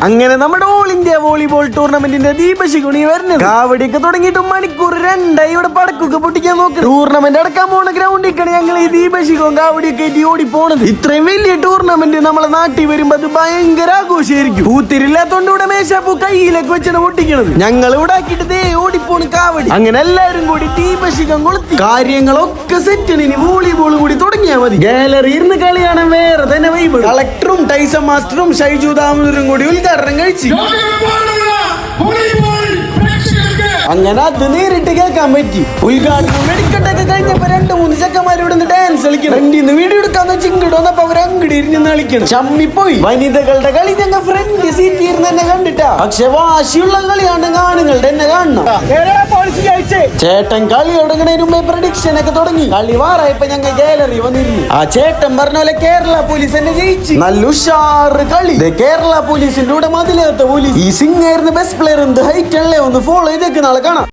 അങ്ങനെ നമ്മുടെ all India volleyball ടൂർണമെന്റിന്റെ ദീപശിഖുണി വരുന്നത് കാവടിയൊക്കെ തുടങ്ങിയിട്ട് മണിക്കൂർ 2 ഇവിടെ പടക്കൊക്കെ പൊട്ടിക്കാൻ നോക്കും. ടൂർണമെന്റ് അടക്കാൻ പോണ ഗ്രൗണ്ടിൽ ഞങ്ങൾ ഈ ദീപശിഖവും കാവടിയൊക്കെ ഓടി പോണത്. ഇത്രയും വലിയ ടൂർണമെന്റ് നമ്മളെ നാട്ടിൽ വരുമ്പോ അത് ഭയങ്കര ആഘോഷമായിരിക്കും. പൂത്തിരില്ലാത്തോണ്ട് ഇവിടെ മേശാപ്പൂ കയ്യിലേക്ക് വെച്ചാണ് പൊട്ടിക്കണത്. ഞങ്ങൾ ഇവിടെ ആക്കിയിട്ട് ദേ ഓടിപ്പോണ് കാവടി. അങ്ങനെ എല്ലാരും കൂടി ദീപശിഖം കൊളുത്തി കാര്യങ്ങളൊക്കെ സെറ്റ്. ഇനി വോളിബോളും കൂടി തുടങ്ങിയാൽ മതി. ഗാലറി ഇരുന്ന് കളിയാണ് വേറെ തന്നെ വൈബ്. കളക്ടറും ടൈസൺ മാസ്റ്ററും ഷൈജു ദാമോദരും കൂടി ഉദ്ഘാടനം കഴിച്ചു. അങ്ങനെ അത് നേരിട്ട് കേൾക്കാൻ പറ്റി. ഉദ്ഘാടനം വെടിക്കെട്ടൊക്കെ കഴിഞ്ഞപ്പോ 2-3 ചെക്കന്മാരോട് ഡാൻസ് കളിക്കണം. ഫ്രണ്ടിന്ന് വീഡിയോ എടുക്കാന്ന് വെച്ച് ഇങ്ങോട്ട് വന്നപ്പോ അവർ അങ്ങോട്ട് ഇരുന്ന് കളിക്കണം. ചമ്മിപ്പോയി. വനിതകളുടെ കളി ഞങ്ങൾ ഫ്രണ്ട് സീറ്റ് ഇരുന്ന് തന്നെ കണ്ടിട്ടാ. പക്ഷെ വാശിയുള്ള കളിയാണ് ആണുങ്ങളുടെ തന്നെ കാണണം. ചേട്ടൻ കളി തുടങ്ങുന്നതിന് മുമ്പേ പ്രഡിക്ഷൻ ഒക്കെ തുടങ്ങി. കളി വാറായപ്പോ ഞങ്ങൾ ഗാലറി വന്നിരുന്നു. ആ ചേട്ടൻ പറഞ്ഞ പോലെ കേരള പോലീസ് തന്നെ ജയിച്ചു. നല്ല ഉഷാറ് കളി. കേരള പോലീസിന്റെ കൂടെ മതിലേത്ത പോലീസ്. ഈ സിംഗ് ആയിരുന്നു ബെസ്റ്റ് പ്ലെയർ. എന്ത് ഹൈറ്റ് അല്ലേ. ഒന്ന് ഫോളോ ചെയ്തേക്ക്. നാളെ കാണാം.